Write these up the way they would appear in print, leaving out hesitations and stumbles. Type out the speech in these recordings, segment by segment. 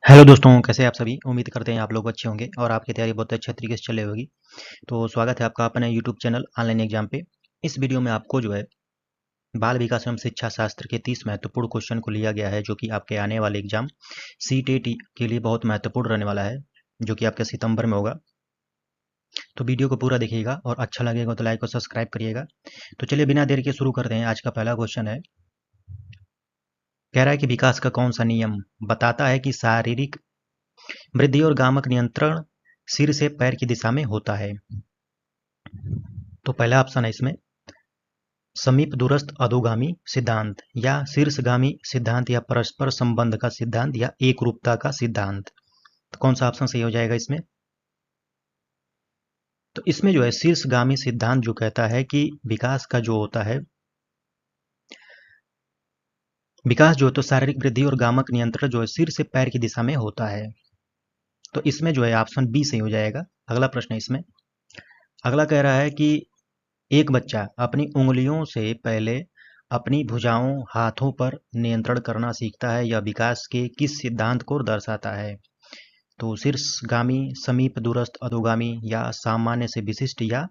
Hello दोस्तों, कैसे हैं आप सभी। उम्मीद करते हैं आप लोग अच्छे होंगे और आपकी तैयारी बहुत अच्छे तरीके से चल रही होगी। तो स्वागत है आपका अपने यूट्यूब चैनल ऑनलाइन एग्जाम पे। इस वीडियो में आपको जो है बाल विकास एवं शिक्षा शास्त्र के 30 महत्वपूर्ण क्वेश्चन को लिया गया है, जो कि आपके आने वाले एग्जाम सीटेट के लिए बहुत महत्वपूर्ण रहने वाला है, जो कि आपके सितंबर में होगा। तो वीडियो को पूरा देखिएगा और अच्छा लगेगा तो लाइक और सब्सक्राइब करिएगा। तो चलिए बिना देर के शुरू करते हैं। आज का पहला क्वेश्चन है, कह रहा है कि विकास का कौन सा नियम बताता है कि शारीरिक वृद्धि और गामक नियंत्रण सिर से पैर की दिशा में होता है। तो पहला ऑप्शन है इसमें समीप दूरस्थ अधोगामी सिद्धांत, या शीर्षगामी सिद्धांत, या परस्पर संबंध का सिद्धांत, या एक रूपता का सिद्धांत। तो कौन सा ऑप्शन सही हो जाएगा इसमें? तो इसमें जो है शीर्षगामी सिद्धांत जो कहता है कि विकास का जो होता है, विकास जो है तो शारीरिक वृद्धि और गामक नियंत्रण जो है सिर से पैर की दिशा में होता है। तो इसमें जो है ऑप्शन बी सही हो जाएगा। अगला प्रश्न है इसमें, अगला कह रहा है कि एक बच्चा अपनी उंगलियों से पहले अपनी भुजाओं हाथों पर नियंत्रण करना सीखता है। यह विकास के किस सिद्धांत को दर्शाता है? तो शीर्षगामी, समीप दूरस्थ अधोगामी, या सामान्य से विशिष्ट, या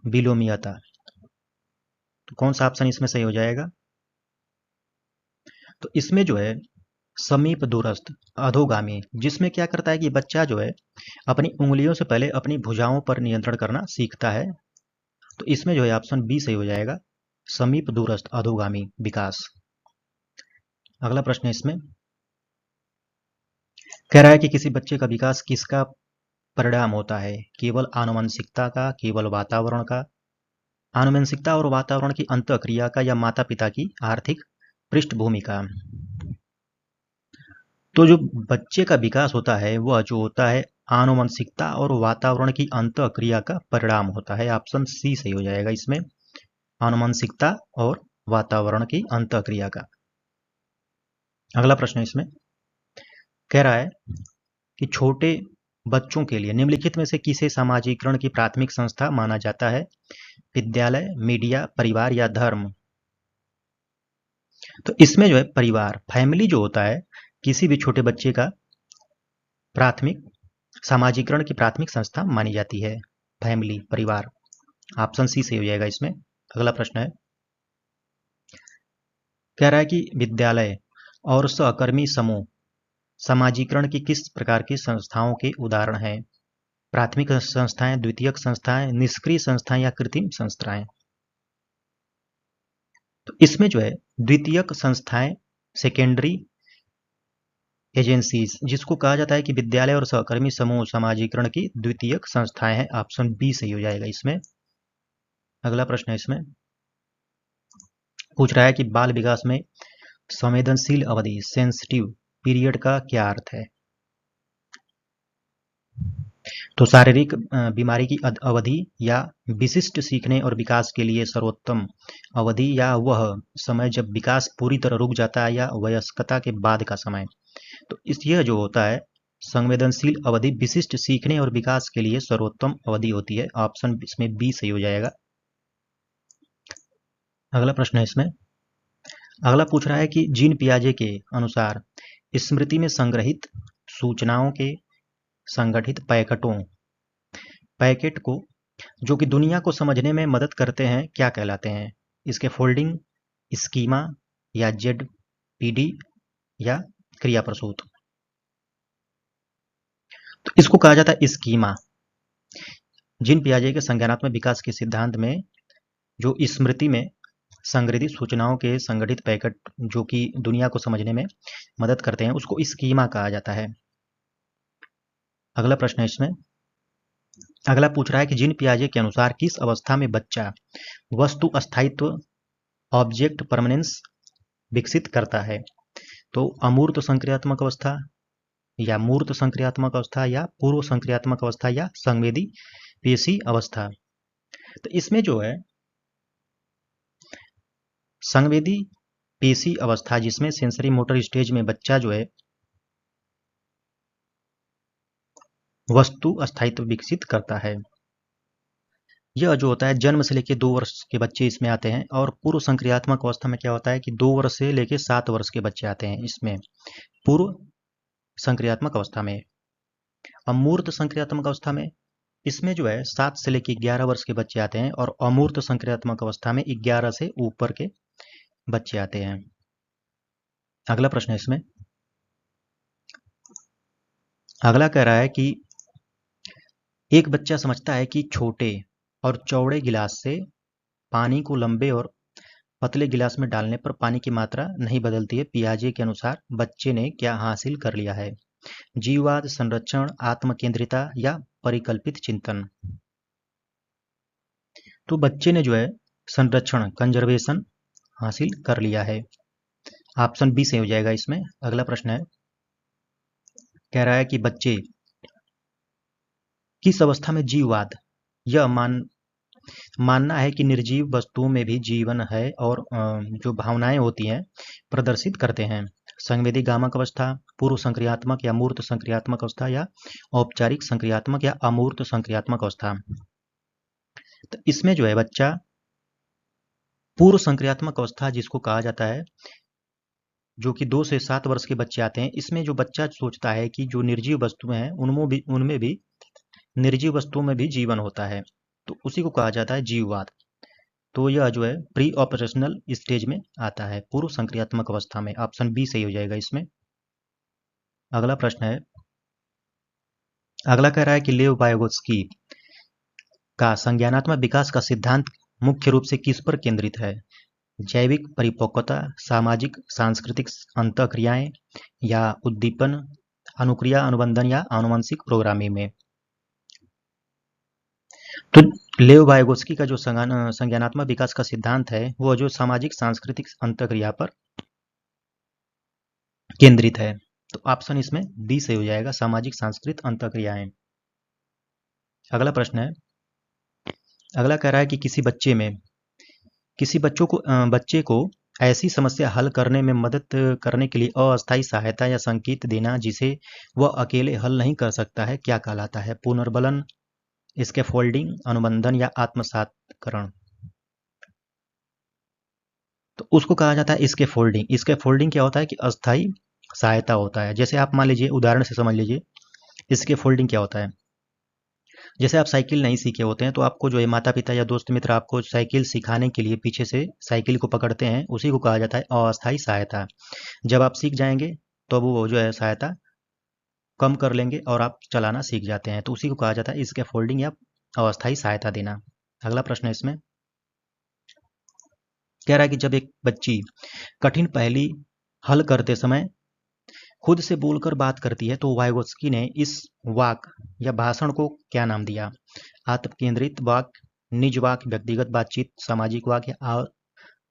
विलोमीयता। तो कौन सा ऑप्शन इसमें सही हो जाएगा? तो इसमें जो है समीप दूरस्थ अधोगामी, जिसमें क्या करता है कि बच्चा जो है अपनी उंगलियों से पहले अपनी भुजाओं पर नियंत्रण करना सीखता है। तो इसमें जो है ऑप्शन बी सही हो जाएगा, समीप दूरस्थ अधोगामी विकास। अगला प्रश्न है इसमें, कह रहा है कि किसी बच्चे का विकास किसका परिणाम होता है? केवल आनुवंशिकता का, केवल वातावरण का, आनुवंशिकता और वातावरण की अंतःक्रिया का, या माता पिता की आर्थिक पृष्ठभूमि का। तो जो बच्चे का विकास होता है वह जो होता है आनुवंशिकता और वातावरण की अंतःक्रिया का परिणाम होता है। ऑप्शन सी सही हो जाएगा इसमें, आनुवंशिकता और वातावरण की अंतःक्रिया का। अगला प्रश्न इसमें कह रहा है कि छोटे बच्चों के लिए निम्नलिखित में से किसे समाजीकरण की प्राथमिक संस्था माना जाता है? विद्यालय, मीडिया, परिवार, या धर्म। तो इसमें जो है परिवार, फैमिली जो होता है किसी भी छोटे बच्चे का प्राथमिक समाजीकरण की प्राथमिक संस्था मानी जाती है, फैमिली, परिवार। ऑप्शन सी सही हो जाएगा इसमें। अगला प्रश्न है, कह रहा है कि विद्यालय और सहकर्मी समूह समाजीकरण की किस प्रकार की संस्थाओं के उदाहरण हैं? प्राथमिक संस्थाएं, द्वितीयक संस्थाएं, निष्क्रिय संस्थाएं, या कृत्रिम संस्थाएं। तो इसमें जो है द्वितीयक संस्थाएं, सेकेंडरी एजेंसीज, जिसको कहा जाता है कि विद्यालय और सहकर्मी समूह समाजीकरण की द्वितीयक संस्थाएं हैं। ऑप्शन बी सही हो जाएगा इसमें। अगला प्रश्न है इसमें, पूछ रहा है कि बाल विकास में संवेदनशील अवधि, सेंसिटिव पीरियड का क्या अर्थ है? तो शारीरिक बीमारी की अवधि, या विशिष्ट सीखने और विकास के लिए सर्वोत्तम अवधि, या वह समय जब विकास पूरी तरह रुक जाता है, या वयस्कता के बाद का समय। तो यह जो होता है संवेदनशील अवधि विशिष्ट सीखने और विकास के लिए सर्वोत्तम अवधि होती है। ऑप्शन इसमें बी सही हो जाएगा। अगला प्रश्न है इसमें, अगला पूछ रहा है कि जीन पियाजे के अनुसार स्मृति में संग्रहित सूचनाओं के संगठित पैकेट को जो कि दुनिया को समझने में मदद करते हैं क्या कहलाते हैं? इसके फोल्डिंग, स्कीमा, या जेडपीडी, या क्रिया प्रसूत। तो इसको कहा जाता है स्कीमा। जीन पियाजे के संज्ञानात्मक विकास के सिद्धांत में जो स्मृति में संग्रहित सूचनाओं के संगठित पैकेट जो कि दुनिया को समझने में मदद करते हैं उसको स्कीमा कहा जाता है। अगला प्रश्न है इसमें, अगला पूछ रहा है कि जीन पियाजे के अनुसार किस अवस्था में बच्चा वस्तु स्थायित्व, ऑब्जेक्ट परमानेंस विकसित करता है? तो अमूर्त संक्रियात्मक अवस्था, या मूर्त संक्रियात्मक अवस्था, या पूर्व संक्रियात्मक अवस्था, या संवेदी पेशी अवस्था। तो इसमें जो है संवेदी पेशी अवस्था, जिसमें सेंसरी मोटर स्टेज में बच्चा जो है वस्तु स्थायित्व विकसित करता है। यह जो होता है जन्म से लेकर 2 वर्ष के बच्चे इसमें आते हैं, और पूर्व संक्रियात्मक अवस्था में क्या होता है कि 2 वर्ष से लेकर 7 वर्ष के बच्चे आते हैं इसमें। पूर्व संक्रियात्मक अवस्था में। अमूर्त संक्रियात्मक अवस्था में इसमें जो है 7 से लेकर 11 वर्ष के बच्चे आते हैं और अमूर्त संक्रियात्मक अवस्था में 11 से ऊपर के बच्चे आते हैं। अगला प्रश्न है इसमें, अगला कह रहा है कि एक बच्चा समझता है कि छोटे और चौड़े गिलास से पानी को लंबे और पतले गिलास में डालने पर पानी की मात्रा नहीं बदलती है। पियाजे के अनुसार बच्चे ने क्या हासिल कर लिया है? जीववाद, संरक्षण, आत्मकेंद्रिता या परिकल्पित चिंतन? तो बच्चे ने जो है संरक्षण, कंजर्वेशन हासिल कर लिया है। ऑप्शन बी सही हो जाएगा इसमें। अगला प्रश्न है, कह रहा है कि बच्चे किस अवस्था में जीववाद, यह मानना है कि निर्जीव वस्तुओं में भी जीवन है और जो भावनाएं होती हैं प्रदर्शित करते हैं। संवेदी गामक अवस्था, पूर्व संक्रियात्मक या मूर्त संक्रियात्मक अवस्था या औपचारिक संक्रियात्मक या अमूर्त संक्रियात्मक अवस्था? तो इसमें जो है बच्चा पूर्व संक्रियात्मक अवस्था जिसको कहा जाता है, जो कि 2 से 7 वर्ष के बच्चे आते हैं, इसमें जो बच्चा सोचता है कि जो निर्जीव वस्तुएं हैं उनमें भी निर्जीव वस्तुओं में भी जीवन होता है, तो उसी को कहा जाता है जीववाद। तो यह जो है प्री ऑपरेशनल स्टेज में आता है, पूर्व संक्रियात्मक अवस्था में। ऑप्शन बी सही हो जाएगा इसमें। अगला प्रश्न है, अगला कह रहा है कि लेव वाइगोत्स्की का संज्ञानात्मक विकास का सिद्धांत मुख्य रूप से किस पर केंद्रित है? जैविक परिपक्वता, सामाजिक सांस्कृतिक अंतःक्रियाएं या उद्दीपन, अनुक्रिया अनुबंधन या आनुवंशिक प्रोग्रामिंग में? तो लेव वाइगोत्स्की का जो संज्ञानात्मक विकास का सिद्धांत है वो जो सामाजिक सांस्कृतिक अंतःक्रिया पर केंद्रित है। तो ऑप्शन इसमें बी से हो जाएगा, सामाजिक सांस्कृतिक अंतःक्रियाएं। अगला प्रश्न है, अगला कह रहा है कि किसी बच्चे को ऐसी समस्या हल करने में मदद करने के लिए अस्थायी सहायता या संकेत देना जिसे वह अकेले हल नहीं कर सकता है, क्या कहलाता है? पुनर्बलन, स्कैफोल्डिंग, अनुबंधन या आत्मसातकरण? तो उसको कहा जाता है स्कैफोल्डिंग। स्कैफोल्डिंग क्या होता है कि अस्थायी सहायता होता है। जैसे आप मान लीजिए, उदाहरण से समझ लीजिए स्कैफोल्डिंग क्या होता है। जैसे आप साइकिल नहीं सीखे होते हैं तो आपको जो है माता पिता या दोस्त मित्र आपको साइकिल सिखाने के लिए पीछे से साइकिल को पकड़ते हैं, उसी को कहा जाता है अस्थायी सहायता। जब आप सीख जाएंगे तो वो जो है सहायता कम कर लेंगे और आप चलाना सीख जाते हैं, तो उसी को कहा जाता है स्कैफोल्डिंग या अस्थायी सहायता देना। अगला प्रश्न है इसमें, कह रहा है कि जब एक बच्ची कठिन पहेली हल करते समय खुद से बोलकर बात करती है तो वाइगोत्स्की ने इस वाक या भाषण को क्या नाम दिया? आत्मकेंद्रित वाक, निज वाक, व्यक्तिगत बातचीत, सामाजिक वाक या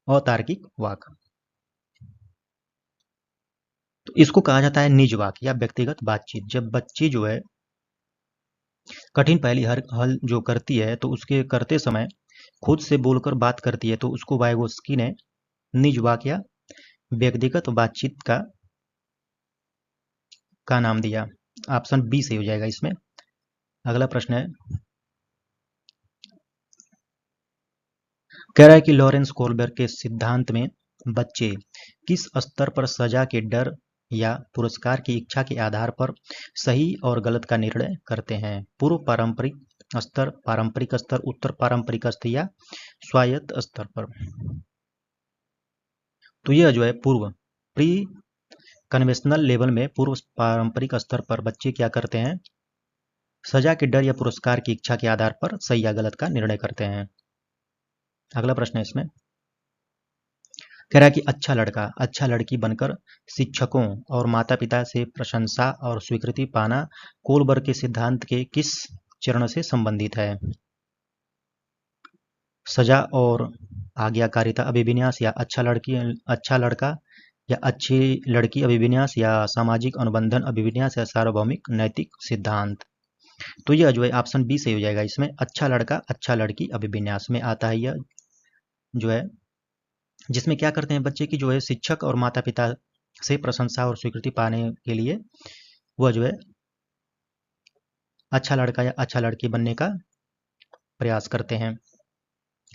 अतार्किक वाक? तो इसको कहा जाता है निज वाक या व्यक्तिगत बातचीत। जब बच्ची जो है कठिन पहेली हल जो करती है तो उसके करते समय खुद से बोलकर बात करती है तो उसको वाइगोत्स्की ने निज वाक या व्यक्तिगत बातचीत का नाम दिया। ऑप्शन बी सही हो जाएगा इसमें। अगला प्रश्न है, कह रहा है कि लॉरेंस कोल्बर्ग के सिद्धांत में बच्चे किस स्तर पर सजा के डर या पुरस्कार की इच्छा के आधार पर सही और गलत का निर्णय करते हैं? पूर्व पारंपरिक स्तर, पारंपरिक स्तर, उत्तर पारंपरिक स्तर या स्वायत्त स्तर पर? तो यह जो है पूर्व प्री कन्वेंशनल लेवल में, पूर्व पारंपरिक स्तर पर बच्चे क्या करते हैं? सजा के डर या पुरस्कार की इच्छा के आधार पर सही या गलत का निर्णय करते हैं। अगला प्रश्न है इसमें, कह रहा है कि अच्छा लड़का, अच्छा लड़की बनकर शिक्षकों और माता पिता से प्रशंसा और स्वीकृति पाना कोलबर्ग के सिद्धांत के किस चरण से संबंधित है? सजा और आज्ञाकारिता अभिविन्यास या अच्छा लड़का या अच्छी लड़की अभिविन्यास या सामाजिक अनुबंधन अभिविन्यास या सार्वभौमिक नैतिक सिद्धांत? तो यह जो है ऑप्शन बी सही हो जाएगा इसमें, अच्छा लड़का अच्छा लड़की अभिविन्यास में आता है। यह जो है जिसमें क्या करते हैं बच्चे की जो है शिक्षक और माता पिता से प्रशंसा और स्वीकृति पाने के लिए वह जो है अच्छा लड़का या अच्छा लड़की बनने का प्रयास करते हैं।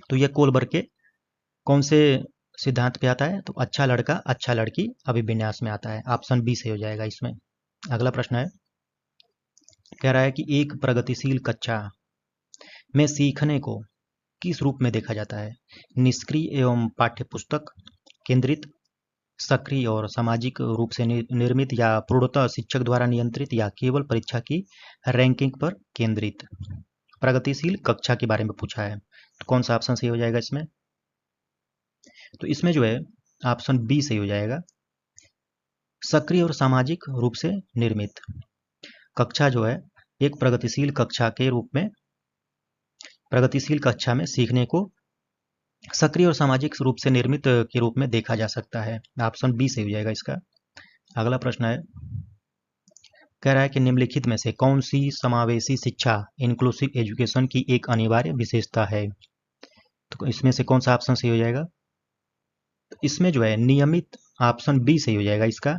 तो यह कोलबर्ग के कौन से सिद्धांत पे आता है? तो अच्छा लड़का अच्छा लड़की अभिविन्यास में आता है। ऑप्शन बी सही हो जाएगा इसमें। अगला प्रश्न है, कह रहा है कि एक प्रगतिशील कक्षा में सीखने को किस रूप में देखा जाता है? निष्क्रिय एवं पाठ्यपुस्तक केंद्रित, सक्रिय और सामाजिक रूप से निर्मित, या पूर्णतः शिक्षक द्वारा नियंत्रित, या केवल परीक्षा की रैंकिंग पर केंद्रित? प्रगतिशील कक्षा के बारे में पूछा है, तो कौन सा ऑप्शन सही हो जाएगा इसमें? तो इसमें जो है ऑप्शन बी सही हो जाएगा, सक्रिय और सामाजिक रूप से निर्मित। कक्षा जो है एक प्रगतिशील कक्षा के रूप में, प्रगतिशील कक्षा में सीखने को सक्रिय और सामाजिक रूप से निर्मित के रूप में देखा जा सकता है। ऑप्शन बी सही हो जाएगा इसका। अगला प्रश्न है, कह रहा है कि निम्नलिखित में से कौन सी समावेशी शिक्षा इंक्लूसिव एजुकेशन की एक अनिवार्य विशेषता है? तो इसमें से कौन सा ऑप्शन सही हो जाएगा? तो इसमें जो है नियमित, ऑप्शन बी सही हो जाएगा इसका।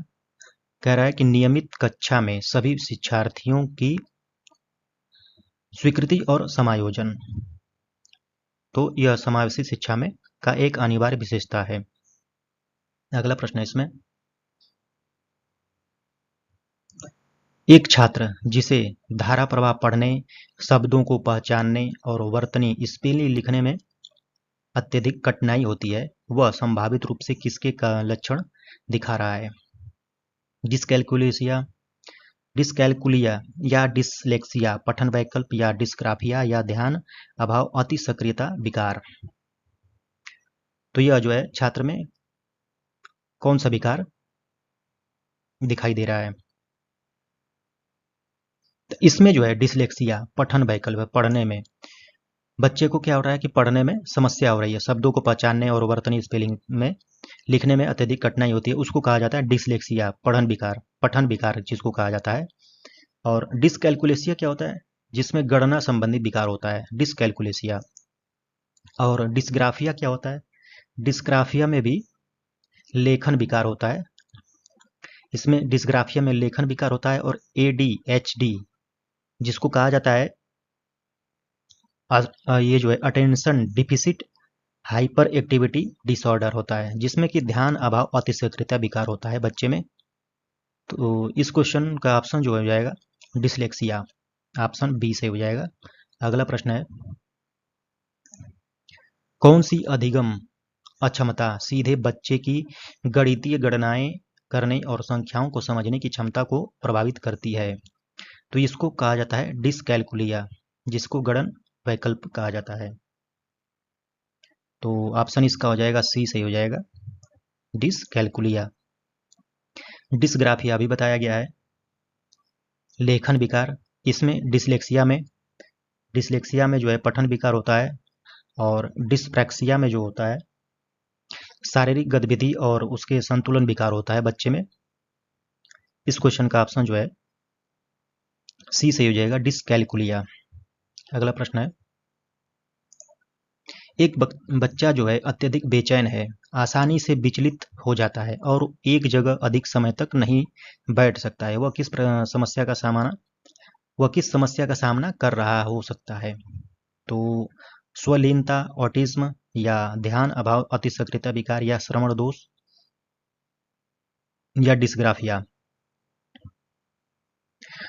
कह रहा है कि नियमित कक्षा में सभी शिक्षार्थियों की स्वीकृति और समायोजन, तो यह समावेशी शिक्षा में का एक अनिवार्य विशेषता है। अगला प्रश्न है इसमें, एक छात्र जिसे धारा प्रवाह पढ़ने, शब्दों को पहचानने और वर्तनी स्पेलिंग लिखने में अत्यधिक कठिनाई होती है, वह संभावित रूप से किसके का लक्षण दिखा रहा है? डिस्कैलकुलिया, या डिसलेक्सिया, पठन वैकल्प, या डिस्ग्राफिया, या ध्यान अभाव अति सक्रियता विकार? तो यह जो है छात्र में कौन सा विकार दिखाई दे रहा है? तो इसमें जो है डिसलेक्सिया, पठन वैकल्प, पढ़ने में बच्चे को क्या हो रहा है कि पढ़ने में समस्या हो रही है, शब्दों को पहचानने और वर्तनी स्पेलिंग में लिखने में अत्यधिक कठिनाई होती है, उसको कहा जाता है डिसलेक्सिया, पठन विकार जिसको कहा जाता है। और डिसकैलकुलेसिया क्या होता है? जिसमें गणना संबंधी विकार होता है, डिसकैलकुलेसिया। और डिस्ग्राफिया क्या होता है? डिस्ग्राफिया में भी लेखन विकार होता है, इसमें डिस्ग्राफिया में लेखन विकार होता है। और ADHD जिसको कहा जाता है, ये जो है attention deficit hyper activity disorder होता है, जिसमें कि ध्यान अभाव अतिसक्रियता विकार होता है बच्चे में। तो इस क्वेश्चन का ऑप्शन जो हो जाएगा डिसलेक्सिया, ऑप्शन बी से हो जाएगा। अगला प्रश्न है, कौन सी अधिगम अक्षमता सीधे बच्चे की गणितीय गणनाएं करने और संख्याओं को समझने की क्षमता को प्रभावित करती है? तो इसको कहा जाता है डिसकैलकुलिया, जिसको गणन वैकल्प कहा जाता है। तो ऑप्शन इसका हो जाएगा सी सही हो जाएगा, डिसकैलकुलिया। डिस्ग्राफिया भी बताया गया है, लेखन विकार। इसमें डिसलेक्सिया में जो है पठन विकार होता है। और डिस्प्रैक्सिया में जो होता है शारीरिक गतिविधि और उसके संतुलन विकार होता है बच्चे में। इस क्वेश्चन का ऑप्शन जो है सी सही हो जाएगा, डिसकैलकुलिया। अगला प्रश्न है, एक बच्चा जो है अत्यधिक बेचैन है, आसानी से विचलित हो जाता है और एक जगह अधिक समय तक नहीं बैठ सकता है, वह किस समस्या का सामना कर रहा हो सकता है? तो स्वलीनता, ऑटिज्म, या ध्यान अभाव अतिसक्रियता विकार, या श्रवण दोष, या डिस्ग्राफिया?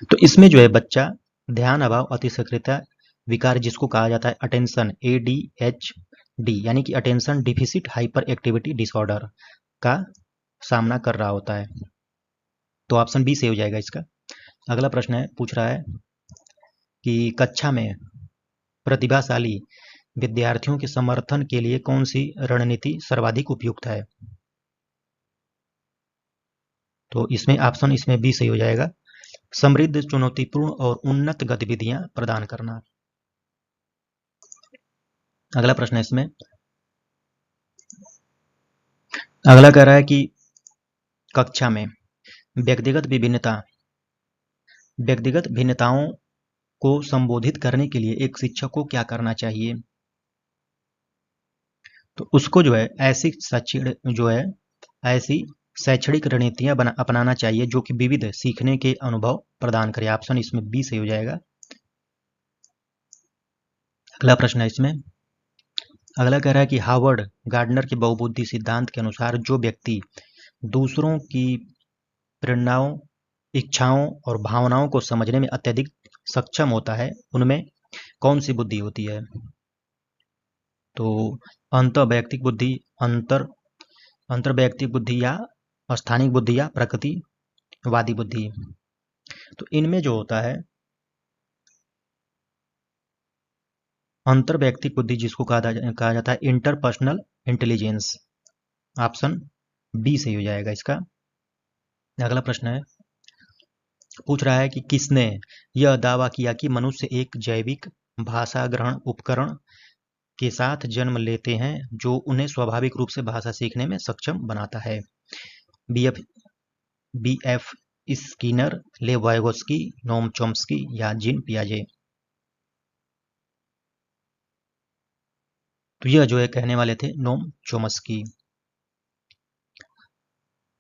तो इसमें जो है बच्चा ध्यान अभाव अतिसक्रियता विकार, जिसको कहा जाता है अटेंशन ADHD, यानी कि attention deficit hyper activity disorder का सामना कर रहा होता है। तो ऑप्शन बी से हो जाएगा इसका। अगला प्रश्न है, पूछ रहा है कि कक्षा में प्रतिभाशाली विद्यार्थियों के समर्थन के लिए कौन सी रणनीति सर्वाधिक उपयुक्त है? तो इसमें ऑप्शन इसमें बी सही हो जाएगा, समृद्ध, चुनौतीपूर्ण और उन्नत गतिविधियां प्रदान करना। अगला प्रश्न है इसमें, अगला कह रहा है कि कक्षा में व्यक्तिगत भिन्नताओं को संबोधित करने के लिए एक शिक्षक को क्या करना चाहिए? तो उसको जो है ऐसी शैक्षणिक रणनीतियां अपनाना चाहिए जो कि विविध सीखने के अनुभव प्रदान करे। ऑप्शन इसमें बी सही हो जाएगा। अगला प्रश्न है इसमें, अगला कह रहा है कि हार्वर्ड गार्डनर के बहुबुद्धि सिद्धांत के अनुसार जो व्यक्ति दूसरों की प्रेरणाओं इच्छाओं और भावनाओं को समझने में अत्यधिक सक्षम होता है, उनमें कौन सी बुद्धि होती है? तो अंतर्वैयक्तिक बुद्धि, अंतर्वैयक्तिक बुद्धि या स्थानिक बुद्धि या प्रकृतिवादी बुद्धि। तो इनमें जो होता है अंतर्वैयक्तिक बुद्धि, जिसको कहा जाता है इंटरपर्सनल इंटेलिजेंस, ऑप्शन बी सही हो जाएगा इसका। अगला प्रश्न है, पूछ रहा है कि किसने यह दावा किया कि मनुष्य एक जैविक भाषा ग्रहण उपकरण के साथ जन्म लेते हैं जो उन्हें स्वाभाविक रूप से भाषा सीखने में सक्षम बनाता है? B F Skinner, Lev Vygotsky, Noam Chomsky या जीन पियाजे? तो यह जो है कहने वाले थे नोम चॉम्स्की।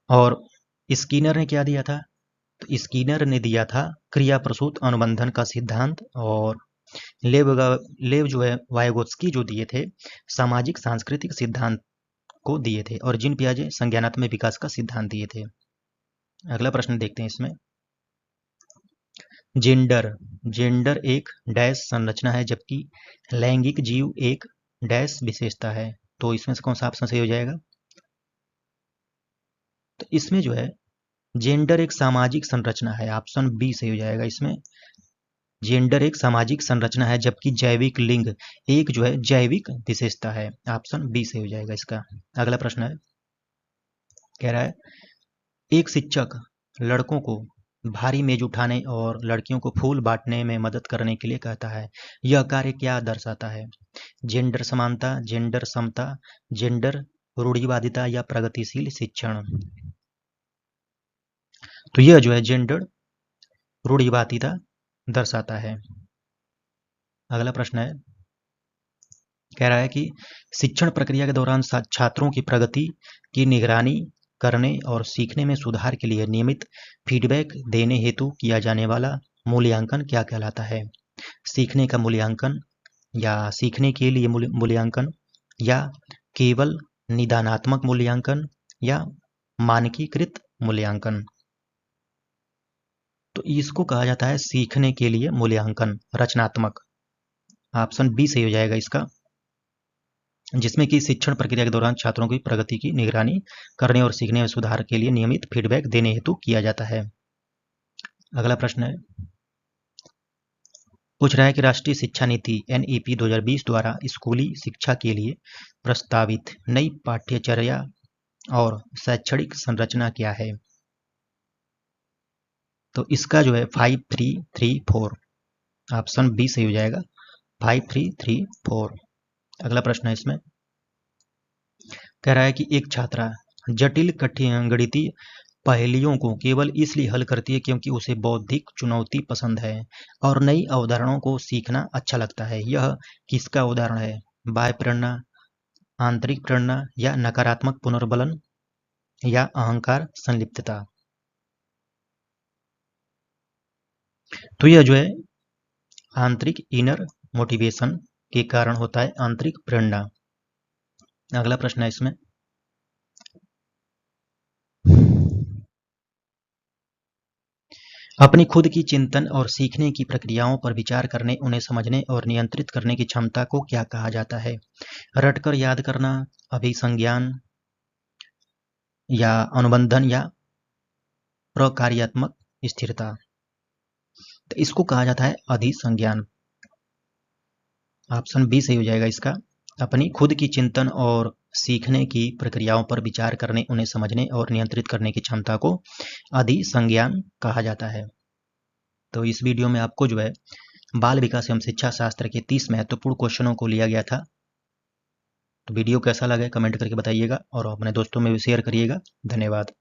और स्किनर ने क्या दिया था? तो स्किनर ने दिया था क्रिया प्रसूत अनुबंधन का सिद्धांत, और लेव जो है वाइगोत्स्की जो दिए थे सामाजिक सांस्कृतिक सिद्धांत को दिए थे, और जीन पियाजे संज्ञानात्मक विकास का सिद्धांत दिए थे। अगला प्रश्न देखते हैं इसमें, जेंडर एक डैश संरचना है जबकि लैंगिक जीव एक डैश विशेषता है। तो इसमें से कौन सा ऑप्शन सही हो जाएगा? तो इसमें जो है जेंडर एक सामाजिक संरचना है, ऑप्शन बी सही हो जाएगा इसमें। जेंडर एक सामाजिक संरचना है जबकि जैविक लिंग एक जो है जैविक विशेषता है, ऑप्शन बी सही हो जाएगा इसका। अगला प्रश्न है, कह रहा है एक शिक्षक लड़कों को भारी मेज उठाने और लड़कियों को फूल बांटने में मदद करने के लिए कहता है, यह कार्य क्या दर्शाता है? जेंडर समानता, जेंडर समता, जेंडर रूढ़िवादिता या प्रगतिशील शिक्षण? तो यह जो है जेंडर रूढ़िवादिता दर्शाता है। अगला प्रश्न है, कह रहा है कि शिक्षण प्रक्रिया के दौरान छात्रों की प्रगति की निगरानी करने और सीखने में सुधार के लिए नियमित फीडबैक देने हेतु किया जाने वाला मूल्यांकन क्या कहलाता है? सीखने का मूल्यांकन, या सीखने के लिए मूल्यांकन, या केवल निदानात्मक मूल्यांकन, या मानकीकृत मूल्यांकन? तो इसको कहा जाता है सीखने के लिए मूल्यांकन रचनात्मक, ऑप्शन बी सही हो जाएगा इसका, जिसमें कि शिक्षण प्रक्रिया के दौरान छात्रों की प्रगति की निगरानी करने और सीखने में सुधार के लिए नियमित फीडबैक देने हेतु किया जाता है। अगला प्रश्न है, पूछ रहा है कि राष्ट्रीय शिक्षा नीति NEP 2020 द्वारा स्कूली शिक्षा के लिए प्रस्तावित नई पाठ्यचर्या और शैक्षणिक संरचना क्या है? तो इसका जो है 5334, ऑप्शन बी सही हो जाएगा, 5334। अगला प्रश्न है इसमें, कह रहा है कि एक छात्रा जटिल कठिन गणितीय पहेलियों को केवल इसलिए हल करती है क्योंकि उसे बौद्धिक चुनौती पसंद है और नई अवधारणाओं को सीखना अच्छा लगता है। यह किसका उदाहरण है? बाह्य प्रेरणा, आंतरिक प्रेरणा, या नकारात्मक पुनर्बलन, या अहंकार संलिप्तता? तो यह जो है आंतरिक इनर मोटिवेशन के कारण होता है, आंतरिक प्रेरणा। अगला प्रश्न है इसमें, अपनी खुद की चिंतन और सीखने की प्रक्रियाओं पर विचार करने, उन्हें समझने और नियंत्रित करने की क्षमता को क्या कहा जाता है? रटकर याद करना, अभिसंज्ञान, या अनुबंधन, या प्रकार्यात्मक स्थिरता? तो इसको कहा जाता है अधिसंज्ञान, ऑप्शन बी सही हो जाएगा इसका। अपनी खुद की चिंतन और सीखने की प्रक्रियाओं पर विचार करने, उन्हें समझने और नियंत्रित करने की क्षमता को अधिसंज्ञान कहा जाता है। तो इस वीडियो में आपको जो है बाल विकास एवं शिक्षा शास्त्र के 30 महत्वपूर्ण क्वेश्चनों को लिया गया था। तो वीडियो कैसा लगा कमेंट करके बताइएगा और अपने दोस्तों में भी शेयर करिएगा। धन्यवाद।